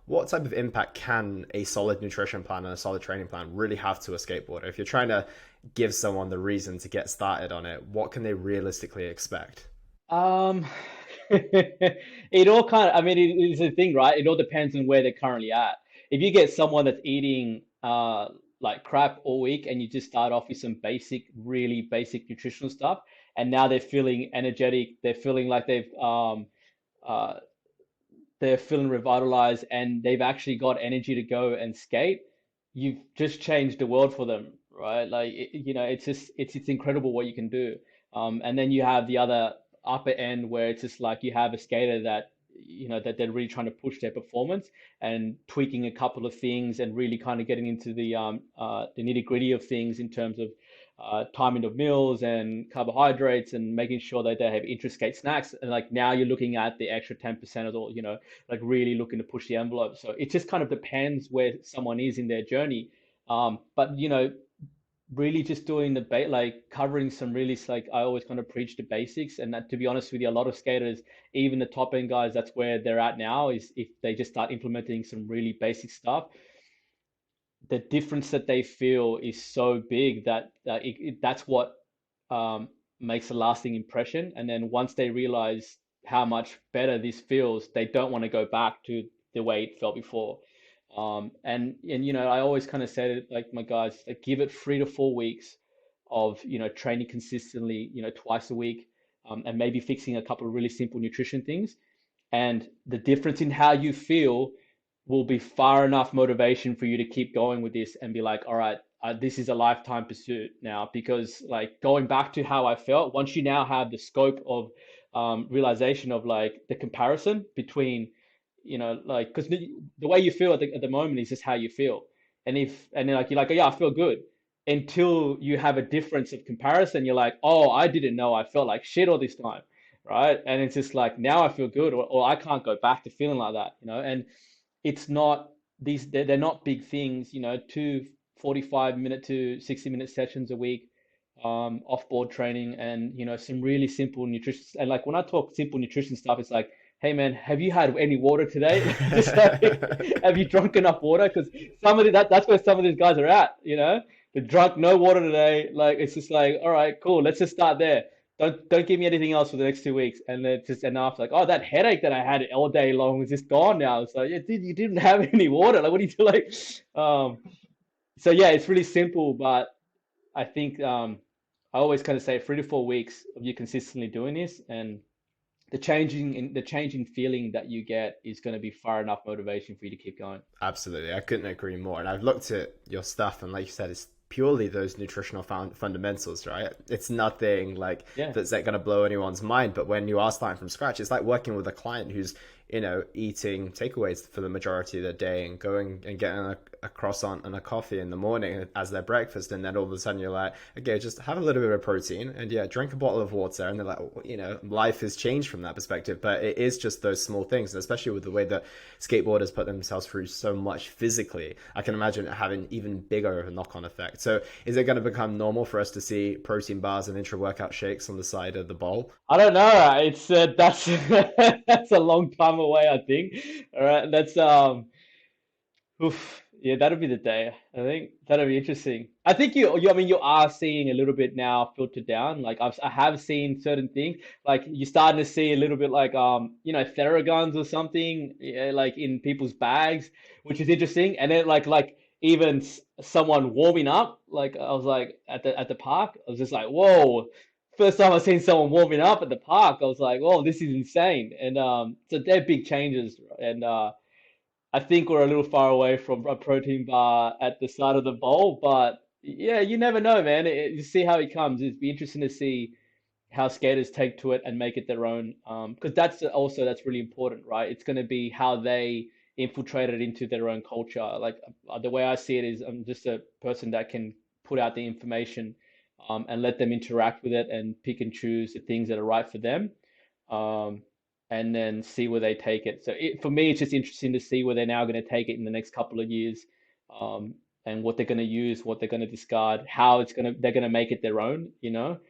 what type of impact can a solid nutrition plan and a solid training plan really have to a skateboarder? If you're trying to give someone the reason to get started on it, what can they realistically expect? Um, it all kind of, I mean, it is a thing, right? It all depends on where they're currently at. If you get someone that's eating like crap all week and you just start off with some basic, really basic nutritional stuff, and now they're feeling energetic, they're feeling like uh they're feeling revitalized and they've actually got energy to go and skate, you've just changed the world for them, right? Like, it's just, it's incredible what you can do. And then you have the other upper end where it's just like you have a skater that, that they're really trying to push their performance and tweaking a couple of things and really kind of getting into the nitty gritty of things in terms of timing of meals and carbohydrates and making sure that they have intra-skate snacks. And like now you're looking at the extra 10% of all, like really looking to push the envelope. So it just kind of depends where someone is in their journey. But really just doing like covering some really like I always kind of preach the basics. And that, to be honest with you, a lot of skaters, even the top end guys, that's where they're at now, is if they just start implementing some really basic stuff, the difference that they feel is so big that that's what um, makes a lasting impression. And then once they realize how much better this feels, they don't want to go back to the way it felt before. And I always kind of say it like my guys, like give it 3 to 4 weeks of training consistently, twice a week, and maybe fixing a couple of really simple nutrition things, and the difference in how you feel will be far enough motivation for you to keep going with this and be like, all right, this is a lifetime pursuit now. Because like going back to how I felt, once you now have the scope of realization of like the comparison between, like, because the way you feel at the moment is just how you feel. And then like you're like, oh, yeah, I feel good, until you have a difference of comparison. You're like, oh, I didn't know I felt like shit all this time, right? And it's just like now I feel good, or I can't go back to feeling like that, And it's not these, they're not big things, two 45-minute to 60-minute sessions a week, off-board training, and some really simple nutrition. And like when I talk simple nutrition stuff, it's like, hey man, have you had any water today? Just like, have you drunk enough water? Because that's where some of these guys are at, they're drunk, no water today. Like it's just like, all right, cool, let's just start there. Don't give me anything else for the next 2 weeks. And then just enough like, oh, that headache that I had all day long is just gone now. It's like, yeah, dude, you didn't have any water. Like, what do you do? Like, so yeah, it's really simple, but I think I always kind of say 3 to 4 weeks of you consistently doing this, and the changing feeling that you get is going to be far enough motivation for you to keep going. Absolutely, I couldn't agree more. And I've looked at your stuff, and like you said, it's purely those nutritional fundamentals, right? It's nothing like Yeah. that's going to blow anyone's mind. But when you are starting from scratch, it's like working with a client who's eating takeaways for the majority of the day and going and getting a croissant and a coffee in the morning as their breakfast, and then all of a sudden you're like, okay, just have a little bit of protein and yeah, drink a bottle of water, and they're like, life has changed from that perspective. But it is just those small things, and especially with the way that skateboarders put themselves through so much physically, I can imagine it having even bigger of a knock-on effect. So is it going to become normal for us to see protein bars and intra-workout shakes on the side of the bowl? I don't know. It's that's that's a long time away, I think. All right, that's oof, yeah, that'll be the day. I think that'll be interesting. I think I mean, you are seeing a little bit now filtered down. Like I have seen certain things. Like you're starting to see a little bit like Theraguns or something, yeah, like in people's bags, which is interesting. And then like even someone warming up. Like I was like at the park, I was just like, whoa. First time I've seen someone warming up at the park, I was like, "Oh, this is insane!" And so they're big changes, and I think we're a little far away from a protein bar at the side of the bowl, but yeah, you never know, man. You see how it comes. It'd be interesting to see how skaters take to it and make it their own. Because that's really important, right? It's going to be how they infiltrate it into their own culture. Like the way I see it is, I'm just a person that can put out the information, and let them interact with it and pick and choose the things that are right for them. Um, and then see where they take it. So for me, it's just interesting to see where they're now going to take it in the next couple of years, and what they're going to use, what they're going to discard, how they're going to make it their own.